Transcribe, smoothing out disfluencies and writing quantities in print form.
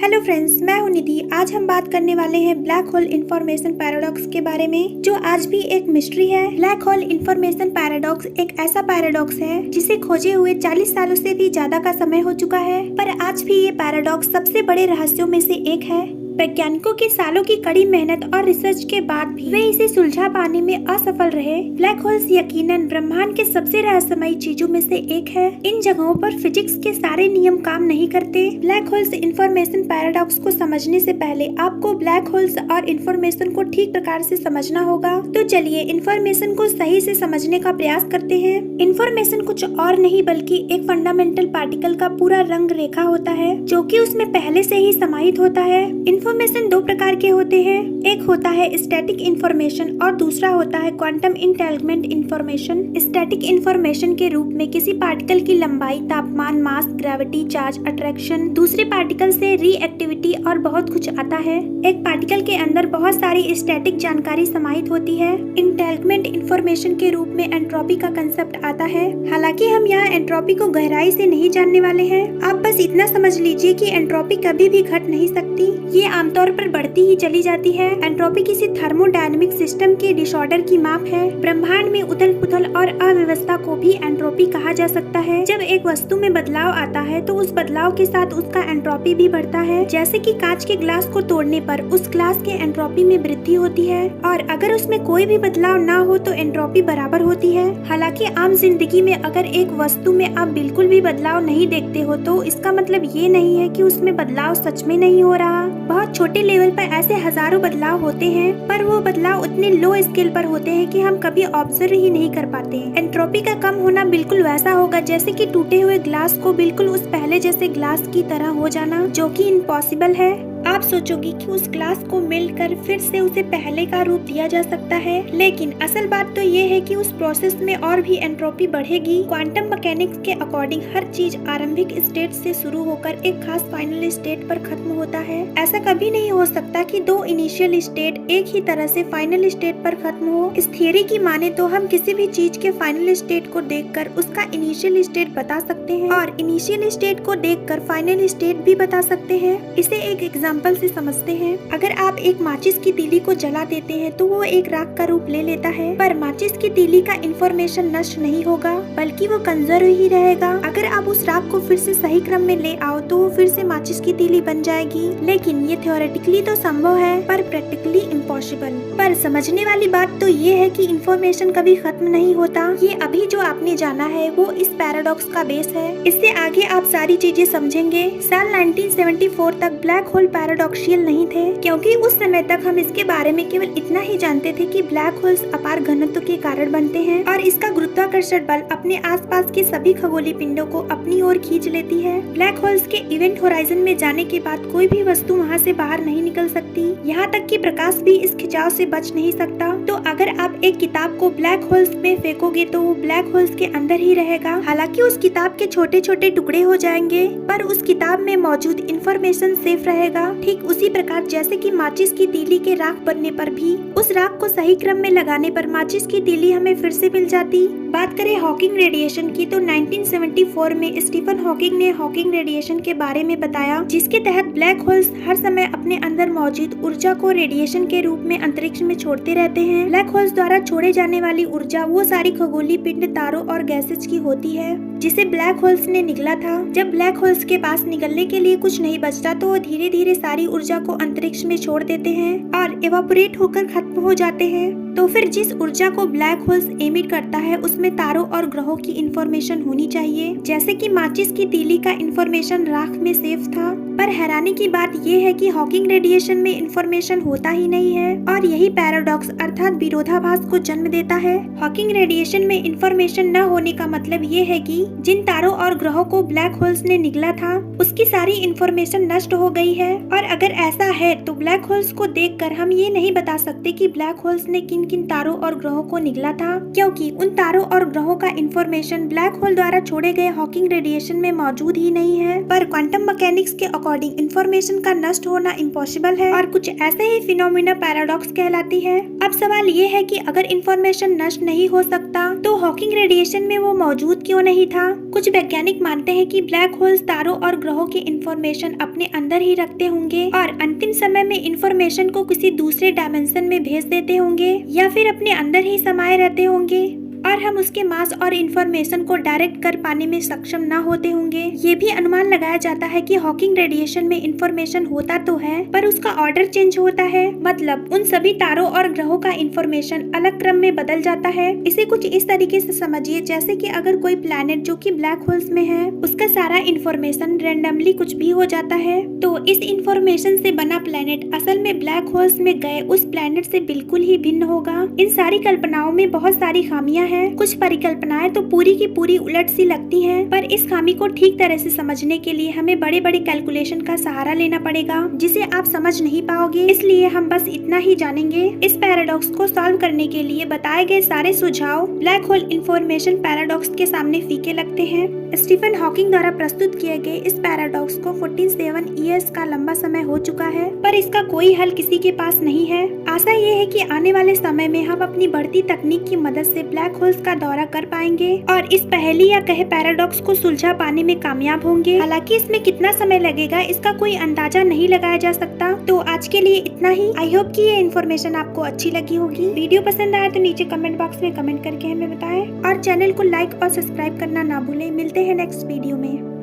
Hello friends, मैं हूं निधि। आज हम बात करने वाले हैं ब्लैक होल इंफॉर्मेशन पैराडॉक्स के बारे में, जो आज भी एक मिस्ट्री है। ब्लैक होल इंफॉर्मेशन पैराडॉक्स एक ऐसा पैराडॉक्स है जिसे खोजे हुए 40 सालों से भी ज्यादा का समय हो चुका है, पर आज भी ये पैराडॉक्स सबसे बड़े रहस्यों में से एक है। वैज्ञानिकों के सालों की कड़ी मेहनत और रिसर्च के बाद भी वे इसे सुलझा पाने में असफल रहे। ब्लैक होल्स यकीनन ब्रह्मांड के सबसे रहस्यमयी चीजों में से एक है। इन जगहों पर फिजिक्स के सारे नियम काम नहीं करते। ब्लैक होल्स इंफॉर्मेशन पैराडॉक्स को समझने से पहले आपको ब्लैक होल्स और इंफॉर्मेशन को ठीक प्रकार से समझना होगा। तो चलिए इंफॉर्मेशन को सही से समझने का प्रयास करते हैं। इंफॉर्मेशन कुछ और नहीं बल्कि एक फंडामेंटल पार्टिकल का पूरा रंग रेखा होता है, जो कि उसमें पहले से ही समाहित होता है। इंफॉर्मेशन दो प्रकार के होते हैं, एक होता है स्टैटिक इंफॉर्मेशन और दूसरा होता है quantum entanglement information. Static information के रूप में किसी पार्टिकल की लंबाई, तापमान, मास, ग्रेविटी, चार्ज, अट्रैक्शन, दूसरे पार्टिकल से रिएक्टिविटी और बहुत कुछ आता है। एक पार्टिकल के अंदर बहुत सारी स्टैटिक जानकारी समाहित होती है। इंटेंगलमेंट इंफॉर्मेशन के रूप में एंट्रोपी का कंसेप्ट आता है। हालांकि हम यहाँ एंट्रोपी को गहराई से नहीं जानने वाले हैं। आप बस इतना समझ लीजिए कि एंट्रोपी कभी भी घट नहीं सकती, ये आमतौर पर बढ़ती ही चली जाती है। एंट्रोपी किसी थर्मोडायनेमिक सिस्टम के डिसऑर्डर की माप है। ब्रह्मांड में उथल पुथल और अव्यवस्था को भी एंट्रोपी कहा जा सकता है। जब एक वस्तु में बदलाव आता है तो उस बदलाव के साथ उसका एंट्रोपी भी बढ़ता है। जैसे कि कांच के ग्लास को तोड़ने पर उस ग्लास के एंट्रोपी में वृद्धि होती है, और अगर उसमें कोई भी बदलाव ना हो तो एंट्रोपी बराबर होती है। हालांकि आम जिंदगी में अगर एक वस्तु में आप बिल्कुल भी बदलाव नहीं देखते हो तो इसका मतलब ये नहीं है कि उसमें बदलाव सच में नहीं हो रहा। बहुत छोटे लेवल पर ऐसे हजारों बदलाव होते हैं, पर वो बदलाव उतने लो स्केल पर होते हैं कि हम कभी ऑब्जर्व ही नहीं कर पाते। एंट्रोपी का कम होना बिल्कुल वैसा होगा जैसे कि टूटे हुए ग्लास को बिल्कुल उस पहले जैसे ग्लास की तरह हो जाना, जो कि इम्पॉसिबल है। आप सोचोगे कि उस ग्लास को मेल्ट कर फिर से उसे पहले का रूप दिया जा सकता है, लेकिन असल बात तो ये है कि उस प्रोसेस में और भी एंट्रोपी बढ़ेगी। क्वांटम मैकेनिक्स के अकॉर्डिंग हर चीज आरंभिक स्टेट से शुरू होकर एक खास फाइनल स्टेट पर खत्म होता है। ऐसा कभी नहीं हो सकता कि दो इनिशियल स्टेट एक ही तरह से फाइनल स्टेट पर खत्म हो। इस थियरी की माने तो हम किसी भी चीज के फाइनल स्टेट को देखकर उसका इनिशियल स्टेट बता सकते हैं और इनिशियल स्टेट को देखकर फाइनल स्टेट भी बता सकते हैं। इसे एक एग्जाम्पल से समझते हैं। अगर आप एक माचिस की तीली को जला देते हैं तो वो एक राख का रूप ले लेता है, पर माचिस की तीली का इंफॉर्मेशन नष्ट नहीं होगा बल्कि वो कंजर्व ही रहेगा। अगर आप उस राख को फिर से सही क्रम में ले आओ तो वो फिर से माचिस की तीली बन जाएगी। लेकिन ये थ्योरेटिकली तो संभव है पर प्रैक्टिकली इम्पॉसिबल। पर समझने वाली बात तो ये है कि इंफॉर्मेशन कभी खत्म नहीं होता। ये अभी जो आपने जाना है वो इस पैराडॉक्स का बेस है। इससे आगे आप सारी चीजें समझेंगे। साल 1974 तक ब्लैक होल पैराडॉक्सियल नहीं थे, क्योंकि उस समय तक हम इसके बारे में केवल इतना ही जानते थे कि ब्लैक होल्स अपार घनत्व के कारण बनते हैं और इसका गुरुत्वाकर्षण बल अपने आसपास के सभी खगोलीय पिंडों को अपनी ओर खींच लेती है। ब्लैक होल्स के इवेंट होराइजन में जाने के बाद कोई भी वस्तु वहां से बाहर नहीं निकल सकती, यहाँ तक कि प्रकाश भी इस खिंचाव से बच नहीं सकता। तो अगर आप एक किताब को ब्लैक होल्स में फेंकोगे तो वो ब्लैक होल्स के अंदर ही रहेगा। हालांकि उस किताब के छोटे छोटे टुकड़े हो जाएंगे, पर उस किताब में मौजूद इंफॉर्मेशन सेफ रहेगा। ठीक उसी प्रकार जैसे कि माचिस की तीली के राख बनने पर भी उस राख को सही क्रम में लगाने पर माचिस की तीली हमें फिर से मिल जाती। बात करें हॉकिंग रेडिएशन की तो 1974 में स्टीफन हॉकिंग ने हॉकिंग रेडिएशन के बारे में बताया, जिसके तहत ब्लैक होल्स हर समय अपने अंदर मौजूद ऊर्जा को रेडिएशन के रूप में अंतरिक्ष में छोड़ते रहते हैं। ब्लैक होल्स द्वारा छोड़े जाने वाली ऊर्जा वो सारी खगोलीय पिंड, तारों और गैसेज की होती है जिसे ब्लैक होल्स ने निगला था। जब ब्लैक होल्स के पास निकलने के लिए कुछ नहीं बचता तो वो धीरे धीरे सारी ऊर्जा को अंतरिक्ष में छोड़ देते हैं और एवापोरेट होकर खत्म हो जाते हैं। तो फिर जिस ऊर्जा को ब्लैक होल्स एमिट करता है उसमें तारों और ग्रहों की इंफॉर्मेशन होनी चाहिए, जैसे कि माचिस की तीली का इंफॉर्मेशन राख में सेफ था। पर हैरानी की बात यह है कि हॉकिंग रेडिएशन में इंफॉर्मेशन होता ही नहीं है और यही पैराडॉक्स अर्थात विरोधाभास को जन्म देता है। हॉकिंग रेडिएशन में इंफॉर्मेशन न होने का मतलब ये है कि जिन तारों और ग्रहों को ब्लैक होल्स ने निगला था उसकी सारी इंफॉर्मेशन नष्ट हो गई है। और अगर ऐसा है तो ब्लैक होल्स को देखकर हम ये नहीं बता सकते कि ब्लैक होल्स ने किन किन तारों और ग्रहों को निगला था, क्योंकि उन तारों और ग्रहों का इंफॉर्मेशन ब्लैक होल द्वारा छोड़े गए हॉकिंग रेडिएशन में मौजूद ही नहीं है। पर क्वांटम मैकेनिक्स के अकॉर्डिंग इंफॉर्मेशन का नष्ट होना इम्पॉसिबल है और कुछ ऐसे ही फिनोमिना पैराडॉक्स कहलाती है। अब सवाल ये है कि अगर इंफॉर्मेशन नष्ट नहीं हो सकता तो हॉकिंग रेडिएशन में वो मौजूद क्यों नहीं था। कुछ वैज्ञानिक मानते हैं कि ब्लैक होल्स तारों और ग्रहों की इंफॉर्मेशन अपने अंदर ही रखते होंगे और अंतिम समय में इंफॉर्मेशन को किसी दूसरे डायमेंशन में भेज देते होंगे या फिर अपने अंदर ही समाये रहते होंगे और हम उसके मास और इंफॉर्मेशन को डायरेक्ट कर पाने में सक्षम न होते होंगे। ये भी अनुमान लगाया जाता है कि हॉकिंग रेडिएशन में इंफॉर्मेशन होता तो है पर उसका ऑर्डर चेंज होता है, मतलब उन सभी तारों और ग्रहों का इंफॉर्मेशन अलग क्रम में बदल जाता है। इसे कुछ इस तरीके से समझिए जैसे कि अगर कोई प्लैनेट जो कि ब्लैक होल्स में है उसका सारा इंफॉर्मेशन रेंडमली कुछ भी हो जाता है तो इस इंफॉर्मेशन से बना प्लैनेट असल में ब्लैक होल्स में गए उस प्लैनेट से बिल्कुल ही भिन्न होगा। इन सारी कल्पनाओं में बहुत सारी खामियां हैं। कुछ परिकल्पनाएं तो पूरी की पूरी उलट सी लगती हैं, पर इस खामी को ठीक तरह से समझने के लिए हमें बड़े बड़े कैलकुलेशन का सहारा लेना पड़ेगा जिसे आप समझ नहीं पाओगे। इसलिए हम बस इतना ही जानेंगे। इस पैराडॉक्स को सॉल्व करने के लिए बताए गए सारे सुझाव ब्लैक होल इंफॉर्मेशन पैराडॉक्स के सामने फीके लगते हैं। स्टीफन हॉकिंग द्वारा प्रस्तुत किए गए इस पैराडॉक्स को 47 ईयर्स का लंबा समय हो चुका है पर इसका कोई हल किसी के पास नहीं है। आशा ये है कि आने वाले समय में हम अपनी बढ़ती तकनीक की मदद से ब्लैक होल्स का दौरा कर पाएंगे और इस पहेली या कहे पैराडॉक्स को सुलझा पाने में कामयाब होंगे। हालांकि इसमें कितना समय लगेगा इसका कोई अंदाजा नहीं लगाया जा सकता। तो आज के लिए इतना ही। आई होप कि ये इन्फॉर्मेशन आपको अच्छी लगी होगी। वीडियो पसंद आया तो नीचे कमेंट बॉक्स में कमेंट करके हमें बताएं और चैनल को लाइक और सब्सक्राइब करना ना भूलें। मिलते हैं नेक्स्ट वीडियो में।